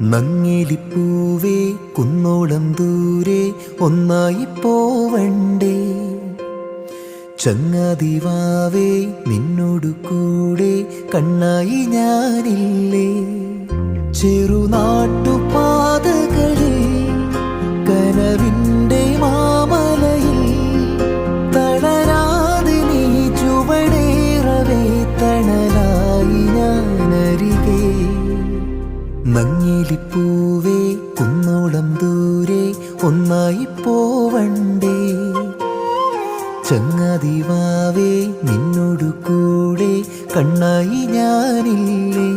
നങ്ങിലിപ്പൂവേ കുന്നോളം ദൂരെ ഒന്നായി പോവണ്ടേ, ചങ്ങാതിവാവേ നിന്നോടു കൂടെ കണ്ണായി ഞാനില്ലേ. ചെറുനാട്ടുപാതകളിൽ കനവിൻ്റെ മാമലയിൽ തളരാതെ നീ ചുവടേറവേ തണലായി ഞാനരികെ. നങ്ങിലിപ്പൂവേ കുന്നോളം ദൂരെ ഒന്നായി പോവണ്ടേ, ചങ്ങാതിവാവേ നിന്നോടു കൂടെ കണ്ണായി ഞാനില്ലേ.